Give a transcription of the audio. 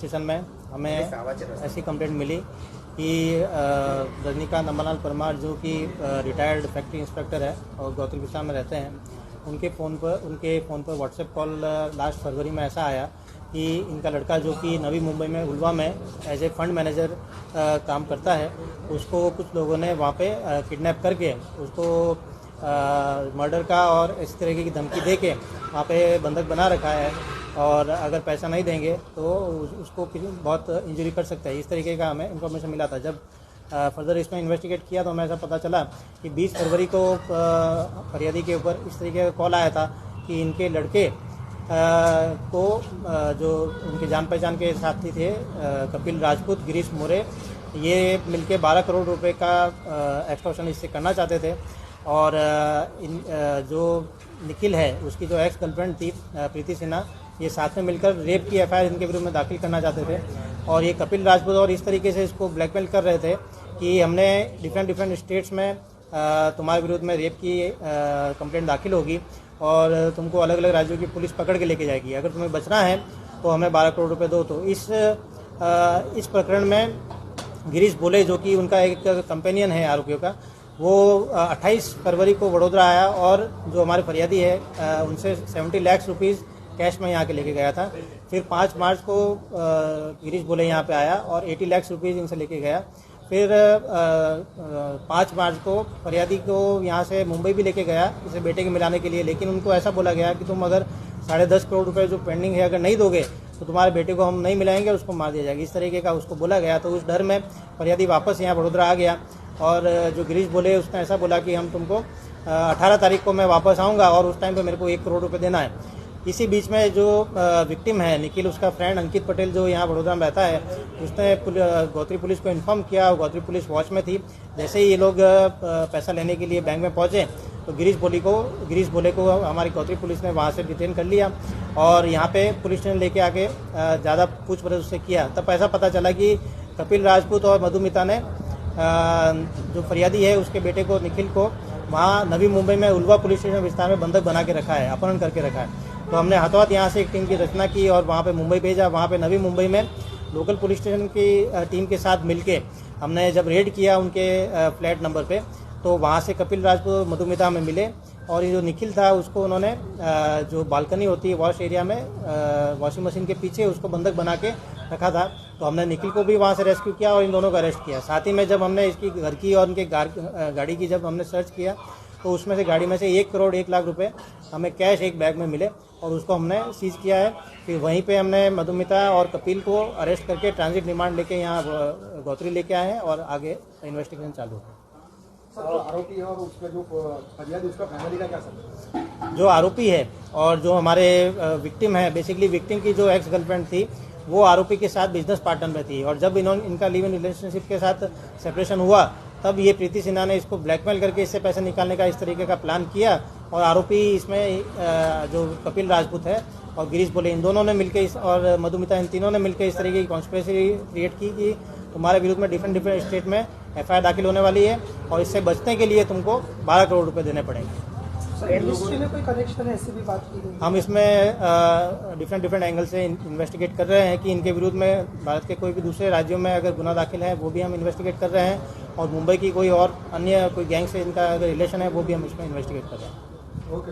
Station में हमें ऐसी कंप्लेंट मिली कि रजनीकांत अम्बालाल परमार जो कि रिटायर्ड फैक्ट्री इंस्पेक्टर है और गौतम विशाल में रहते हैं, उनके फ़ोन पर व्हाट्सएप कॉल लास्ट फरवरी में ऐसा आया कि इनका लड़का जो कि नवी मुंबई में उल्वा में एज ए फंड मैनेजर काम करता है, उसको कुछ लोगों ने वहाँ पे किडनैप करके उसको मर्डर का और इस तरीके की धमकी दे के वहाँ पे बंधक बना रखा है और अगर पैसा नहीं देंगे तो उसको बहुत इंजरी कर सकता है। इस तरीके का हमें इन्फॉर्मेशन मिला था। जब फर्दर इसमें इन्वेस्टिगेट किया तो हमें ऐसा पता चला कि 20 फरवरी को फरियादी के ऊपर इस तरीके का कॉल आया था कि इनके लड़के को जो उनके जान पहचान के साथी थे कपिल राजपूत, गिरीश मोरे, ये मिलके 12 करोड़ रुपए का एक्सटॉर्शन इससे करना चाहते थे और जो निखिल है उसकी जो एक्स गर्लफ्रेंड थी प्रीति सिन्हा, ये साथ में मिलकर रेप की एफआईआर इनके विरुद्ध में दाखिल करना चाहते थे और ये कपिल राजपूत और इस तरीके से इसको ब्लैकमेल कर रहे थे कि हमने डिफरेंट स्टेट्स में तुम्हारे विरुद्ध में रेप की कंप्लेंट दाखिल होगी और तुमको अलग अलग राज्यों की पुलिस पकड़ के लेके जाएगी, अगर तुम्हें बचना है तो हमें 12 करोड़ रुपए दो। तो इस प्रकरण में गिरीश बोले जो कि उनका एक कंपेनियन है आरोपियों का, वो 28 फरवरी को वडोदरा आया और जो हमारे फरियादी है उनसे 70 लाख रुपीज़ कैश में यहाँ के लेके गया था। फिर 5 मार्च को गिरीश बोले यहाँ पे आया और 80 लाख रुपीज़ इनसे लेके गया। फिर 5 मार्च को फरियादी को यहाँ से मुंबई भी लेके गया इसे बेटे के मिलाने के लिए, लेकिन उनको ऐसा बोला गया कि तुम अगर 10.5 करोड़ रुपए जो पेंडिंग है अगर नहीं दोगे तो तुम्हारे बेटे को हम नहीं मिलाएंगे, उसको मार दिया जाएगा। इस तरीके का उसको बोला गया। तो उस डर में फरियादी वापस यहाँ वडोदरा आ गया और जो गिरीश बोले उसने ऐसा बोला कि हम तुमको 18 तारीख को मैं वापस आऊँगा और उस टाइम पर मेरे को 1 करोड़ रुपये देना है। इसी बीच में जो विक्टिम है निखिल, उसका फ्रेंड अंकित पटेल जो यहाँ वडोदरा में रहता है, उसने गौतरी पुलिस को इन्फॉर्म किया और गौतरी पुलिस वॉच में थी। जैसे ही ये लोग पैसा लेने के लिए बैंक में पहुँचे तो गिरीश बोले को हमारी गौतरी पुलिस ने वहाँ से डिटेन कर लिया और यहाँ पे पुलिस स्टेशन लेके आके ज़्यादा पूछपरछ उससे किया। तब ऐसा पता चला कि कपिल राजपूत और मधुमिता ने जो फरियादी है उसके बेटे को निखिल को वहाँ नवी मुंबई में उल्वा पुलिस स्टेशन विस्तार में बंधक बना के रखा है, अपहरण करके रखा है। तो हमने हाथों हाथ यहाँ से एक टीम की रचना की और वहाँ पे मुंबई भेजा। वहाँ पे नवी मुंबई में लोकल पुलिस स्टेशन की टीम के साथ मिलके हमने जब रेड किया उनके फ्लैट नंबर पे, तो वहाँ से कपिल राजपूत मधुमिता हमें मिले और ये जो निखिल था उसको उन्होंने जो बालकनी होती है वॉश एरिया में वॉशिंग मशीन के पीछे उसको बंधक बना के रखा था। तो हमने निखिल को भी वहाँ से रेस्क्यू किया और इन दोनों को अरेस्ट किया। साथ ही में जब हमने इसकी घर की और उनके गाड़ी की जब हमने सर्च किया तो उसमें से गाड़ी में से 1 करोड़ 1 लाख रुपए हमें कैश एक बैग में मिले और उसको हमने सीज किया है। फिर वहीं पे हमने मधुमिता और कपिल को अरेस्ट करके ट्रांजिट रिमांड लेके यहाँ गौतरी लेके आए हैं और आगे इन्वेस्टिगेशन चालू है। आरोपी है और उसका जो फरियादी उसका फैमिली का क्या सब? जो आरोपी है और जो हमारे विक्टिम है, बेसिकली विक्टिम की जो एक्स गर्लफ्रेंड थी वो आरोपी के साथ बिजनेस पार्टनर में थी और जब इनका लिव इन रिलेशनशिप के साथ सेपरेशन हुआ तब ये प्रीति सिन्हा ने इसको ब्लैकमेल करके इससे पैसे निकालने का इस तरीके का प्लान किया और आरोपी इसमें जो कपिल राजपूत है और गिरीश बोले, इन दोनों ने मिलकर और मधुमिता, इन तीनों ने मिलकर इस तरीके की कॉन्स्पिरेसी क्रिएट की कि तुम्हारे विरुद्ध में डिफरेंट स्टेट में एफआईआर दाखिल होने वाली है और इससे बचने के लिए तुमको 12 करोड़ रुपए देने पड़ेंगे। इंडस्ट्री में कोई कनेक्शन है, ऐसी भी बात की गई? हम इसमें डिफरेंट एंगल से इन्वेस्टिगेट कर रहे हैं कि इनके विरुद्ध में भारत के कोई भी दूसरे राज्यों में अगर गुना दाखिल है वो भी हम इन्वेस्टिगेट कर रहे हैं और मुंबई की कोई और अन्य कोई गैंग से इनका अगर रिलेशन है वो भी हम इसमें इन्वेस्टिगेट कर रहे हैं। ओके।